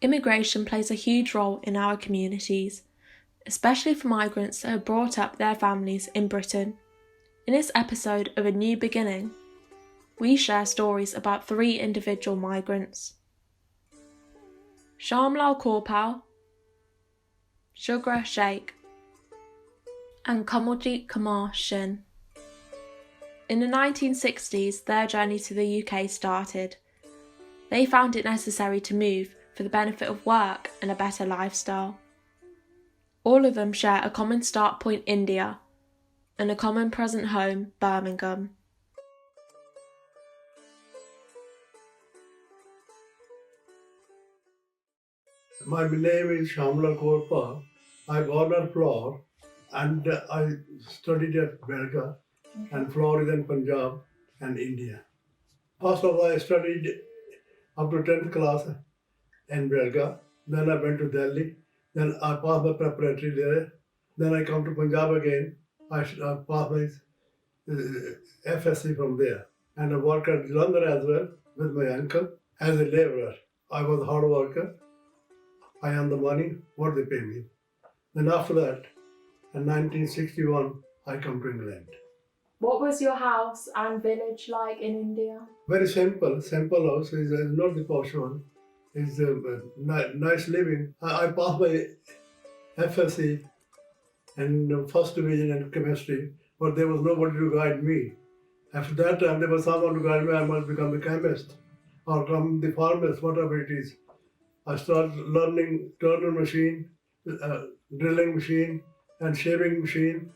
Immigration plays a huge role in our communities, especially for migrants that have brought up their families in Britain. In this episode of A New Beginning, we share stories about 3 individual migrants: Sham Lall Korpal, Sugra Shaikh, and Kamaljit Shinh. In the 1960s, their journey to the UK started. They found it necessary to move for the benefit of work and a better lifestyle. All of them share a common start point, India, and a common present home, Birmingham. My name is Sham Lall Korpal. I born at Flor and I studied at Birmingham and Flor is in Punjab and India. First of all, I studied up to 10th class in Birmingham. Then I went to Delhi. Then I passed my preparatory there. Then I come to Punjab again. I passed my FSC from there. And I worked at London as well with my uncle as a labourer. I was a hard worker. I earned the money, what they pay me. Then after that, in 1961, I come to England. What was your house and village like in India? Very simple house. It's not the posh one. It's nice living. I passed my FSC and first division in chemistry, but there was nobody to guide me. After that time, there was someone to guide me. I must become a chemist or become the pharmacist, whatever it is. I started learning turner machine, drilling machine, and shaving machine.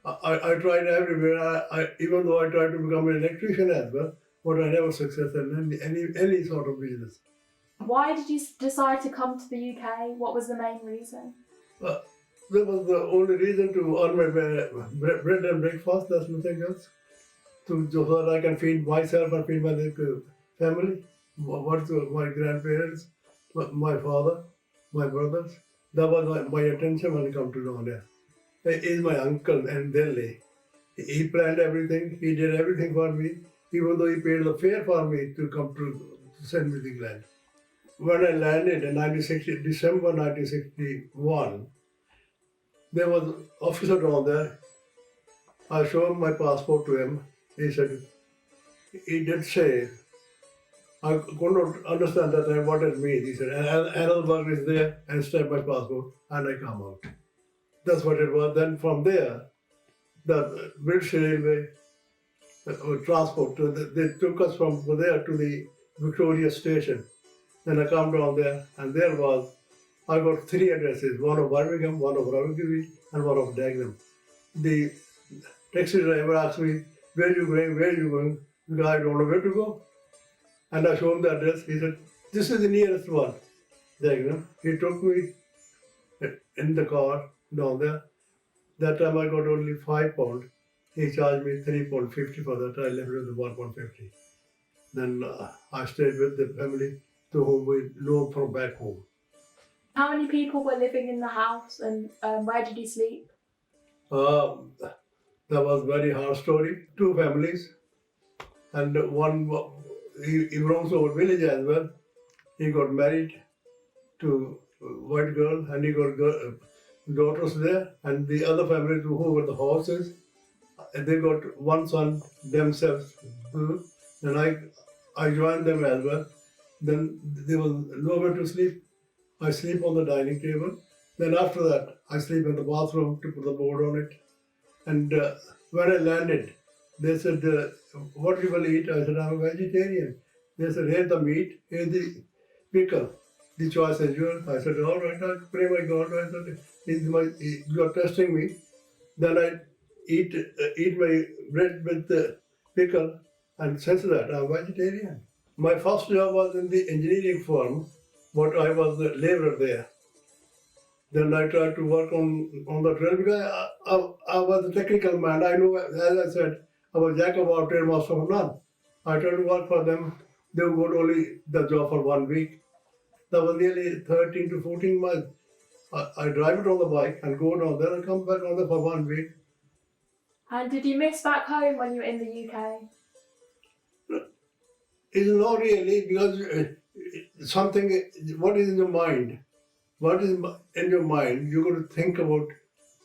I tried everywhere. Even though I tried to become an electrician as well, but I never succeeded in any sort of business. Why did you decide to come to the UK? What was the main reason? That was the only reason to earn my bread and breakfast. There's nothing else. So that I can feed myself and feed my family. My grandparents, my father, my brothers. That was my intention when I come to India. He is my uncle in Delhi. He planned everything. He did everything for me, even though he paid the fare for me to come to send me to England. When I landed in December 1961, there was an officer down there. I showed my passport to him. He did say, I could not understand that time what it means. He said, another work is there, and stamp my passport, and I come out. That's what it was. Then from there, the British Railway transport, they took us from there to the Victoria Station. Then I come down there, and there was, I got 3 addresses, one of Birmingham, one of Ravigavi, and one of Dagenham. The taxi driver asked me, where are you going, where are you going? Because I don't know where to go. And I showed him the address. He said, this is the nearest one, Dagenham. He took me in the car down there. That time I got only £5. He charged me £3.50 for that. I left with £1.50. Then I stayed with the family to whom we know from back home. How many people were living in the house, and where did you sleep? That was a very hard story. 2 families, and one, he belongs to our village as well. He got married to a white girl, and he got daughters there. And the other family who were the horses, they got one son themselves. And I joined them as well. Then there was nowhere to sleep. I sleep on the dining table. Then after that, I sleep in the bathroom to put the board on it. And when I landed, they said, what you will eat? I said, I'm a vegetarian. They said, here's the meat, here's the pickle. The choice is yours. I said, all right, I pray my God. I said, you are testing me. Then I eat my bread with the pickle, and since that, I'm vegetarian. My first job was in the engineering firm, but I was the labourer there. Then I tried to work on the drill because I was a technical man. I know, as I said, I was jack of all trades, master of none. I tried to work for them. They would only the job for 1 week. That was nearly 13 to 14 months. I drive it on the bike and go down there and come back on there for 1 week. And did you miss back home when you were in the UK? It's not really, because something, what is in your mind? What is in your mind? You're going to think about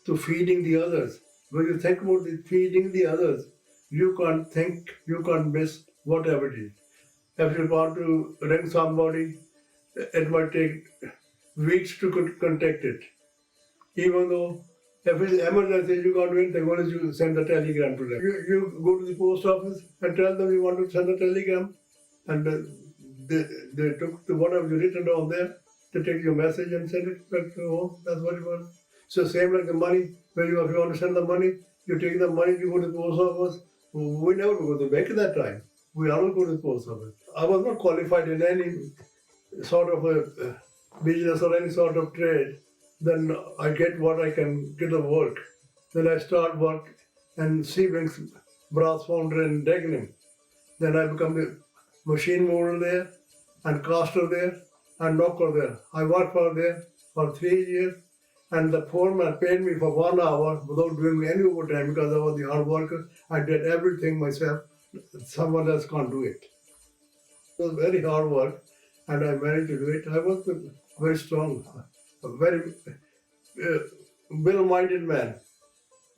to feeding the others. When you think about feeding the others, you can't think, you can't miss whatever it is. If you want to ring somebody, it might take weeks to contact it. Even though if it's emergency, you can't do anything. What is you send a telegram to them? You go to the post office and tell them you want to send a telegram, and they took the whatever you written down there to take your message and send it back to home. That's what it was. So same like the money. When if you want to send the money, you take the money, you go to the post office. We never go to the bank at that time. We always go to the post office. I was not qualified in any sort of a business or any sort of trade. Then I get what I can get of work. Then I start work and Seabanks brass foundry in Dagenham. Then I become the machine mover there and caster there and knocker there. I worked for there for 3 years, and the foreman paid me for 1 hour without doing any overtime because I was the hard worker. I did everything myself. Someone else can't do it. It was very hard work, and I managed to do it. I was very strong, a very well-minded man.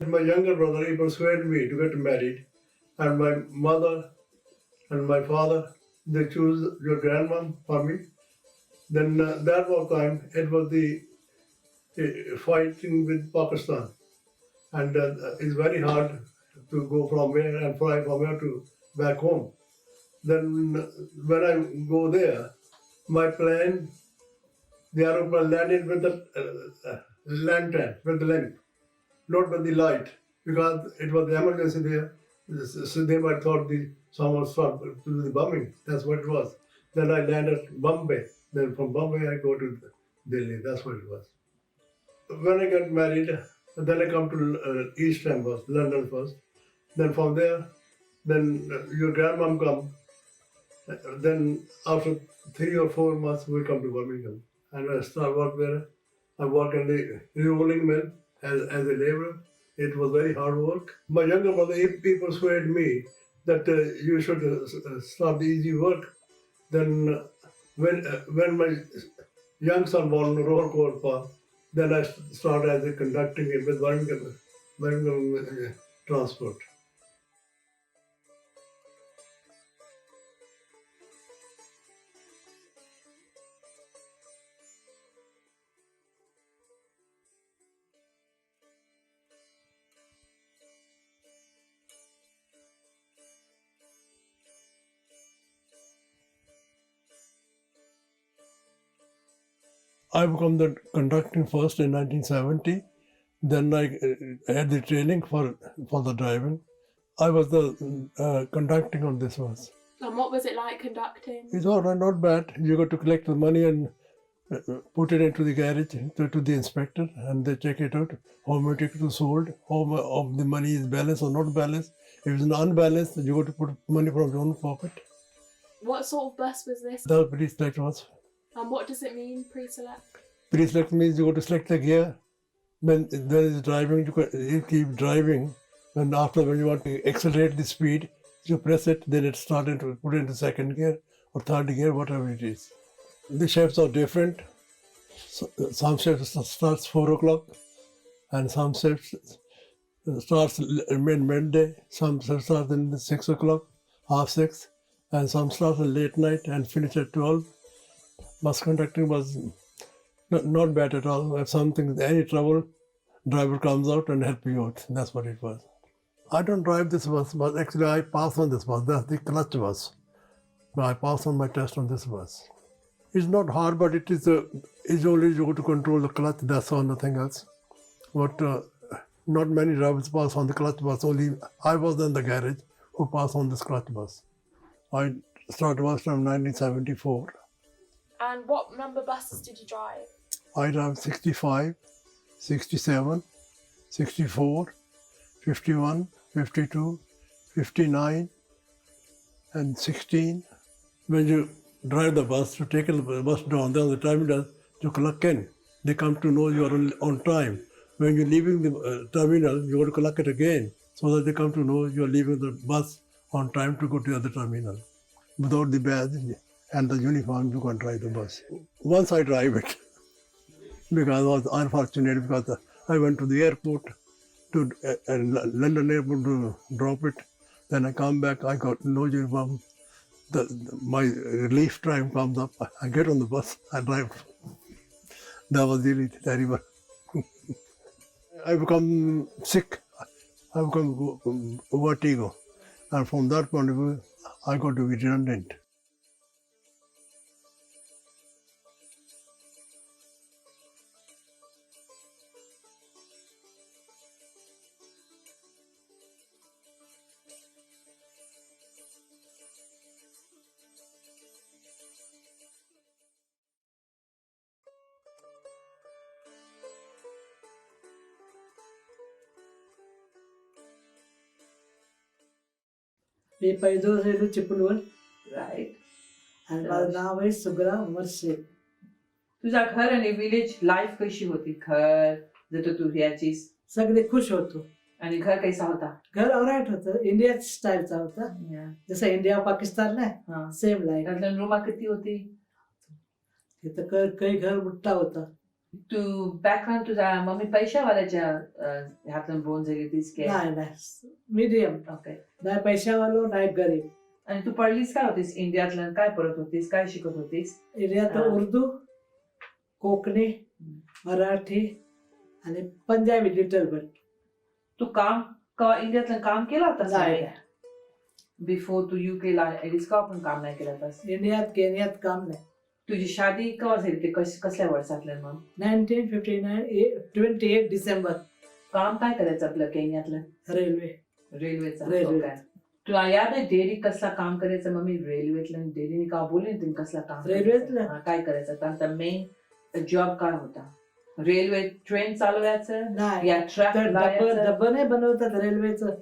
My younger brother, he persuaded me to get married, and my mother and my father, they choose your grandmom for me. Then that was time, it was the fighting with Pakistan, and it's very hard to go from here and fly from here to back home. Then when I go there, my plane, the aeroplane landed with the lantern, with the lamp, not with the light, because it was the emergency there. So they might thought someone stopped to do the bombing. That's what it was. Then I landed Bombay. Then from Bombay I go to Delhi. That's what it was. When I got married, then I come to East Ham first, London first. Then from there, then your grandmom come. Then after 3 or 4 months, we come to Birmingham. And I start work there. I work in the rolling mill as a laborer. It was very hard work. My younger brother, he persuaded me that you should start the easy work. Then when my young son born, Lall Korpal, then I started as a conducting with Birmingham Transport. I became the conducting first in 1970. Then I had the training for the driving. I was the conducting on this bus. And what was it like conducting? It's all right, not bad. You got to collect the money and put it into the garage to the inspector, and they check it out. How much it is sold, how the money is balanced or not balanced. If it's unbalanced, you got to put money from your own pocket. What sort of bus was this? The pre-select was. And what does it mean, pre-select? Pre-select means you got to select the gear. When there is driving, you keep driving. And after, when you want to accelerate the speed, you press it, then it starts to put into second gear or third gear, whatever it is. The shifts are different. Some shifts starts 4 o'clock, and some shifts starts midday. Some shifts start in 6 o'clock, half 6, and some start late night and finish at 12. Bus conducting was not bad at all. If any trouble, driver comes out and help you out. That's what it was. I don't drive this bus, but actually I pass on this bus. That's the clutch bus. I pass on my test on this bus. It's not hard, but it's only you to control the clutch. That's all, nothing else. But not many drivers pass on the clutch bus. Only I was in the garage who passed on this clutch bus. I started work from 1974. And what number buses did you drive? I drive 65, 67, 64, 51, 52, 59, and 16. When you drive the bus, to take the bus down there on the terminal, you clock in. They come to know you are on time. When you're leaving the terminal, you got to clock it again, so that they come to know you are leaving the bus on time to go to the other terminal. Without the badge, and the uniform, you can drive the bus. Once I drive it, because I was unfortunate because I went to the airport, to London airport to drop it. Then I come back, I got no uniform. My relief time comes up, I get on the bus, I drive. That was really terrible. I become sick, I become vertigo. And from that point of view, I got to be redundant. मी पैदल राहिलो Chiplun right. आणि माझं नाव आहे सुग्रा शेख. तुझा घर आणि village life कशी होती? घर जर तू याचीस सगळे खुश होतो. आणि घर कैसा होता? घर ऑलराईट होतं, इंडिया स्टाईलचा होता, जसं इंडिया पाकिस्तान ना सेम लाईफ. रूमा किती होती? तिथं काही घर मोठा होता. तू बॅकग्राऊंड तुझा मम्मी पैशावाल्याच्या ह्यातून बोन झालीस की? नाही मीडियम. ओके. नाही पैशावालो नाही गरीब. आणि तू पडलीस काय होतीस इंडियातलं? काय पडत होतीस? काय शिकत होतीस? इंडियात उर्दू, कोकणी, मराठी आणि पंजाबी लिटल बट. तू काम इंडियातलं काम केलं होतं? नाही. बिफोर तू UK ला एलिस का पण काम नाही केलं होतास? इंडियात केनियात काम नाही. तुझी शादी केव्हा झाली? ते कसल्या वर्षातलं मग? 1959 28 डिसेंबर. काम काय करायचं आपलं केनियातलं? रेल्वेचं. रेल्वे. तुला याद आहे डेली कसला काम करायचं? मग मी रेल्वेतलं डेली का बोलले तुम्ही कसला काम? रेल्वेतलं काय करायचं? त्यांचा मेन जॉब काय होता? रेल्वे ट्रेन चालवायचं नाही, या ट्रॅक डबं नाही बनवतात रेल्वेचं.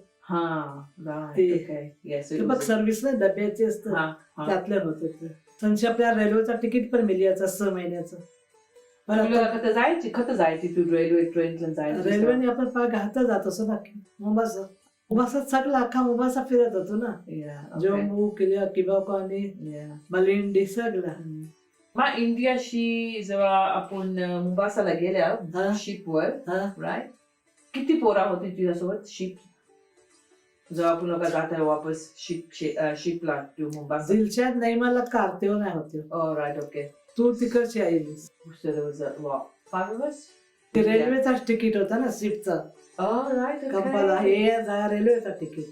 सर्व्हिस ना डब्याची असतं, त्यातलं होतं ते. त्यांची आपल्याला रेल्वेचं तिकीट पण मिळायचं 6 महिन्याचं. जायची खत जायची तू रेल्वे ट्रेन जायची? रेल्वेने आपण पाय घात जात असो ना. मुंबासा सगळा अख्खा मुंबासा फिरत होतो ना. जम्मू किबाको आणि मलिंडी सगळं. मग इंडियाशी जेव्हा आपण मुंबासाला गेल्या शिपवर, राईट, किती पोरा होती तुझ्यासोबत शिप जेव्हा आपण लोक जाता वापस शिपला टू मुंबासा? दिलशाद नाही मला कारते नाही होते. राईट. ओके. तू तिकडची आईलीस? रेल्वेचा तिकीट होता ना शिपचा. कंपाला रेल्वेचा तिकीट.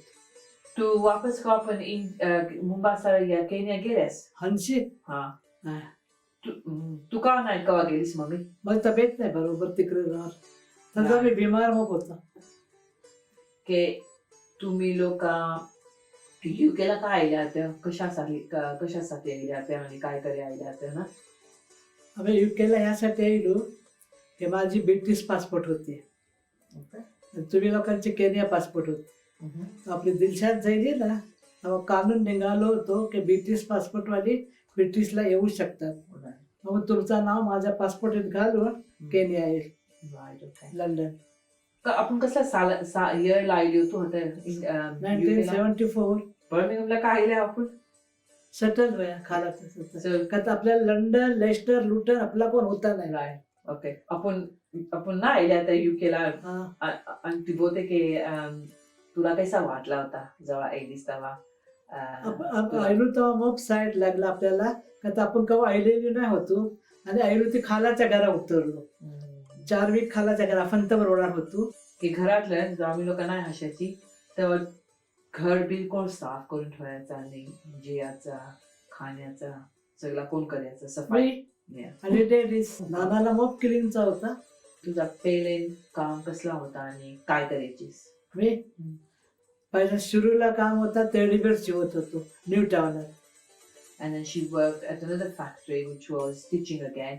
तू वापस का आपण मुंबासा या केनिया गेल्यास? हंशी. तू का नाही कवा गेलीस? मम्मी मला तब्येत नाही बरोबर तिकडे राहणार, त्याचा मी बिमार होता. के तुम्ही लोक युकेला का आल्या होत्या? कशासाठी आल्या होत्या आणि काय करे आल्या होत्या ना? आम्ही युकेला यासाठी आलो की माझी ब्रिटिश पासपोर्ट होती, तुम्ही लोकांची केनिया पासपोर्ट होती. आपली दिलशाद जाईल ना तेव्हा कानून निघालो होतो की ब्रिटिश पासपोर्ट वाली ब्रिटिशला येऊ शकतात. मग तुमचं नाव माझ्या पासपोर्टात घालून केनिया येईल. लंडन. आपण कसला इयरला आली होतो? 1974. बर्मिंगमला काय आले आपण? सेटल व्हाय खाला. आपल्याला लंडन, लेस्टर, लुटन आपला कोण होता नाही. ओके. आपण ना आल्या आता युकेला. आणि ती बोलते की तुला कसा वाटला होता जेव्हा आईलीस तेव्हा? आयलू तेव्हा मग साईड लागला आपल्याला, का आपण केव्हा आयलेली नाही होतो. आणि आयलू ती खालाच्या घरा उतरलो. 4 वीक खालाच्या घरा फंतवर होणार होतो की घरातलं जेव्हा आम्ही लोक नाही हसायची तेव्हा घर बिलकुल साफ करून ठेवायचा आणि जेवायचा खाण्याचा सगळा कोण करायचं? सफाई. आणि लेडीज नानाला मग क्लीनचा होता. तुझा पहिले काम कसला होता आणि काय करायचीस? मी पहिला सुरूला काम होता टेडी बेड शिवत होतो new टाउनात. And then she worked at another factory which was stitching again.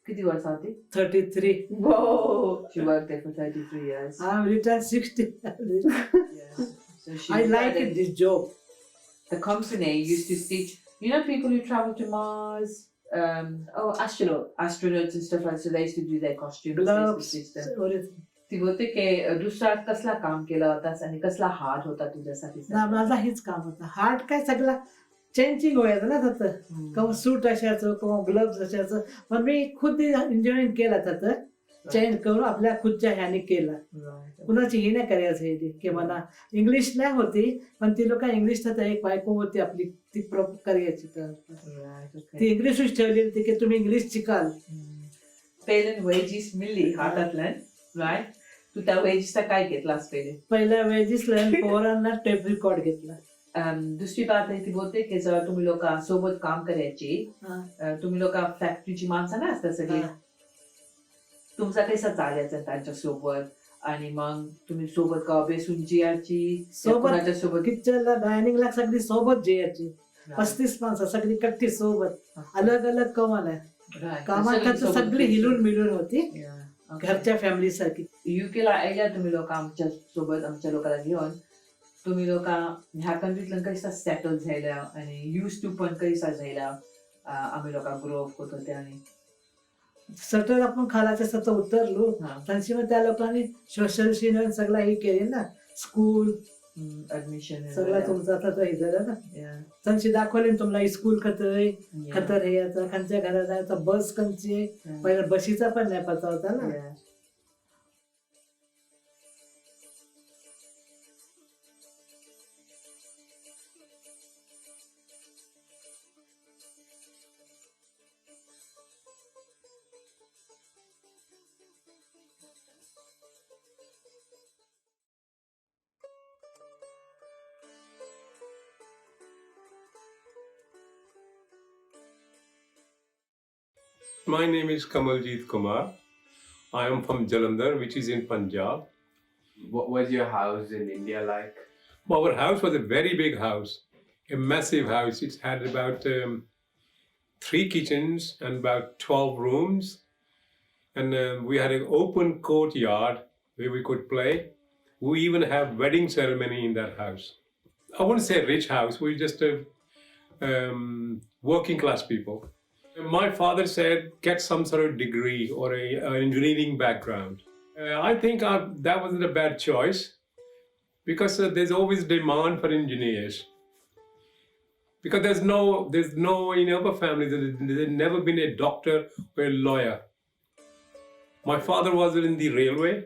किती वर्ष होती? 33. Whoa! She worked there for 33 years. I'm retired 60. Yeah. So I like this job. The company used to stitch. You know people who travel to Mars? Astronauts and stuff like that. So they used to do their costumes. Gloves. ती बोलते की दुसरा कसला काम केला होतास आणि कसला हार्ड होता तुझ्यासाठी? माझा हेच काम होता. हार्ड काय सगळा चेंजिंग व्हायचं ना तिथं किंवा सूट असायचं किंवा ग्लव्स असायचं पण मी खुद एन्जॉय केला तिथं चेंज करून आपल्या खुदच्या ह्याने केला कुणाची ही नाही करायचं हे की मला इंग्लिश नाही होती पण ती लोक इंग्लिश तर एक बायको होती आपली ती करायची ती इंग्लिशच ठेवली होती की तुम्ही इंग्लिश शिकाल पहिले वेजीस मिळली हातातल्यान राईट तू त्या वेजीसचा काय घेतलास पहिले पहिल्या वेजीस पोरांना टेप रेकॉर्ड घेतला दुसरी बात आहे ती बोलते की जर तुम्ही लोक सोबत काम करायची तुम्ही लोक फॅक्टरीची माणसं ना असतात सगळी तुमचा कसा चालायचा त्यांच्या सोबत आणि मग तुम्ही सोबत का बेसून जियाची सोबत किचनला डायनिंगला सगळी सोबत जियाची 35 माणसं सगळी कट्टी सोबत अलग अलग कमाल आहे कामात सगळी हिलून मिळून होती घरच्या फॅमिली सारखी युकेला आयल्या तुम्ही लोक आमच्या सोबत आमच्या लोकांना घेऊन तुम्ही लोक ह्या कंट्रीतल्यान कसा सेटल झाल्या आणि यूज टू पण कसा झाला आम्ही लोक ग्रो अप होत होते आणि सटल आपण खालाच्या सतत उतरलो त्यांची मग त्या लोकांनी सोशल सीन सगळं हे केले ना स्कूल ऍडमिशन सगळं तुमचं आता हे झालं ना त्यांची दाखवले तुम्हाला स्कूल खतर हे याचा खांच्या घरात जायचं बस कंची पहिला बशीचा पण नाही पता होता ना My name is Kamaljit Kumar. I am from Jalandhar, which is in Punjab. What was your house in India like? Our house was a very big house, a massive house. It had about 3 kitchens and about 12 rooms. And we had an open courtyard where we could play. We even have wedding ceremony in that house. I wouldn't say rich house, we just working class people. My father said, get some sort of degree or an engineering background. I think that wasn't a bad choice because there's always demand for engineers. Because there's no in our family, there's never been a doctor or a lawyer. My father was in the railway,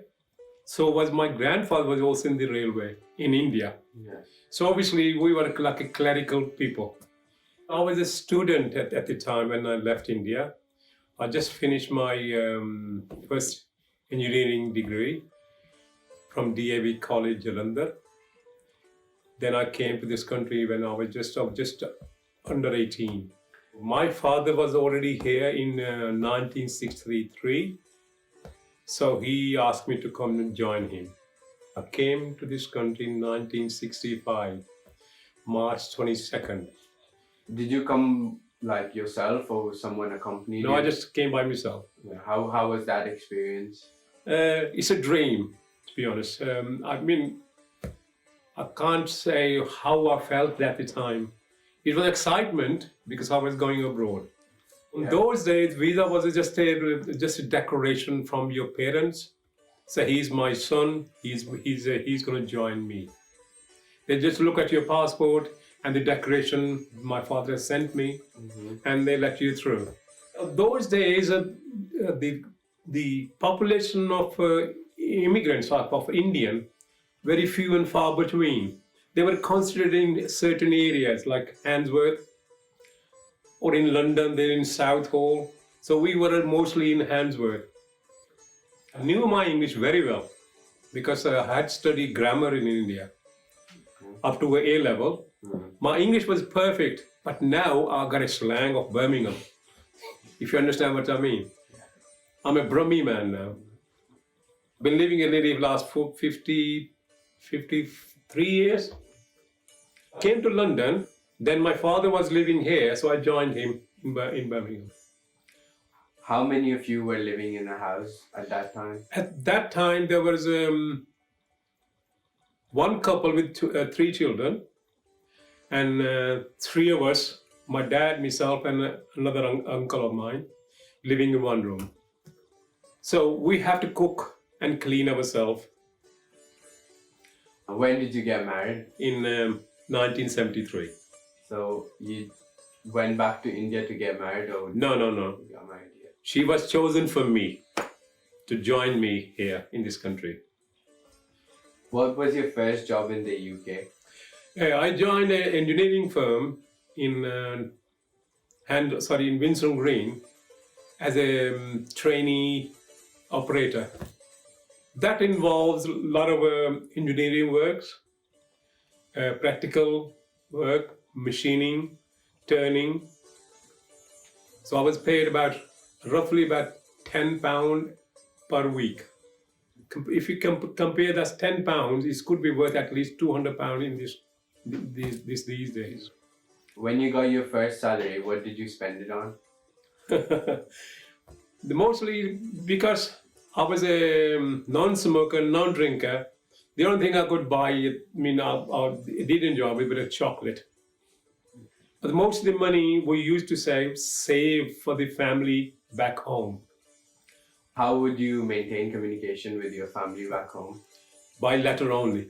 so was my grandfather was also in the railway in India. Yes. So obviously we were like a clerical people. I was a student at the time when I left India. I just finished my first engineering degree from DAV College, Jalandhar. Then I came to this country when I was just under 18. My father was already here in 1963, so he asked me to come and join him. I came to this country in 1965, March 22nd. Did you come like yourself or someone accompanied you? No, I just came by myself. How was that experience? It's a dream, to be honest. I mean, I can't say how I felt at the time. It was excitement because I was going abroad. In those days, visa was just a declaration from your parents. So he's my son. He's going to join me. They just look at your passport and the declaration my father sent me, and they let you through. Those days, the population of immigrants of Indian, very few and far between. They were concentrated in certain areas like Handsworth, or in London, they're in Southall. So we were mostly in Handsworth. I knew my English very well because I had studied grammar in India up to A level. My English was perfect, but now I got a slang of Birmingham, if you understand what I mean. I'm a Brummie man now. Been living in India for the last 53 years. Came to London, then my father was living here, so I joined him in Birmingham. How many of you were living in a house at that time? At that time, there was one couple with 3 children, and 3 of us, my dad, myself, and another uncle of mine, living in one room. So we have to cook and clean ourselves. When did you get married? In 1973. So you went back to India to get married, or No. you got married here? She was chosen for me to join me here in this country. What was your first job in the UK? I joined an engineering firm in in Windsor Green as a trainee operator. That involves a lot of engineering works, practical work, machining, turning. So I was paid roughly about £10 per week. If you compare that £10, it could be worth at least £200 in these days. When you got your first salary, what did you spend it on? Mostly because I was a non-smoker, non-drinker. The only thing I could buy, I did enjoy a bit of chocolate. But most of the money we used to save for the family back home. How would you maintain communication with your family back home? By letter only.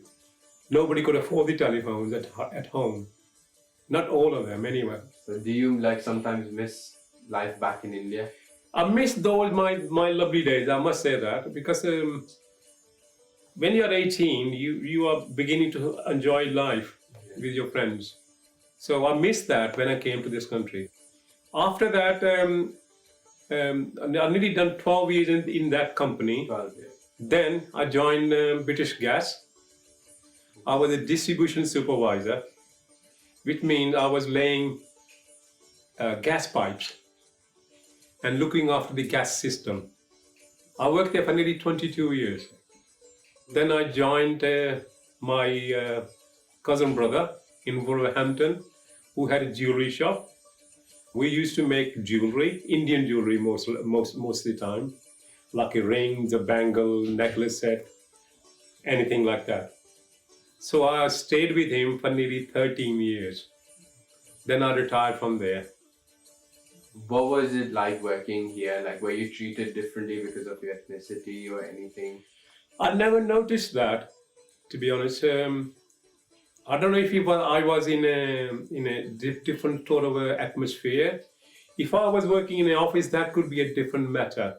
Nobody could afford the telephones at home. Not all of them, anyway. So do you sometimes miss life back in India? I miss those my lovely days, I must say that, because when you're 18, you are beginning to enjoy life with your friends. So I missed that when I came to this country. After that, I nearly done 12 years in that company. 12 years. Then I joined British Gas. I was a distribution supervisor, which means I was laying gas pipes and looking after the gas system. I worked there for nearly 22 years. Then I joined my cousin brother in Wolverhampton, who had a jewelry shop. We used to make jewelry, Indian jewelry most of the time, like rings, a bangle, necklace set, anything like that. So I stayed with him for nearly 13 years. Then I retired from there. What was it like working here? Were you treated differently because of your ethnicity or anything? I never noticed that, to be honest. I don't know if I was in a different sort of atmosphere. If I was working in an office, that could be a different matter.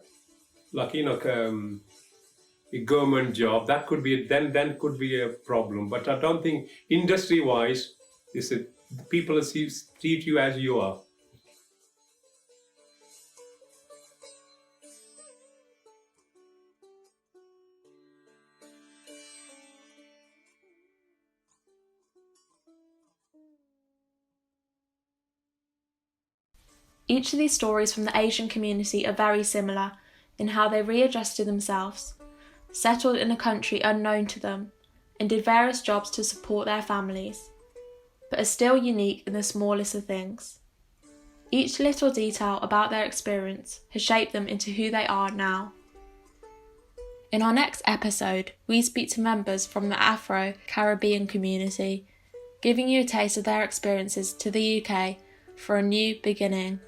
A government job, that could be then could be a problem. But I don't think industry-wise, people treat you as you are. Each of these stories from the Asian community are very similar in how they readjusted themselves, settled in a country unknown to them, and did various jobs to support their families, but are still unique in the smallest of things. Each little detail about their experience has shaped them into who they are now. In our next episode, we speak to members from the Afro-Caribbean community, giving you a taste of their experiences to the UK for a new beginning.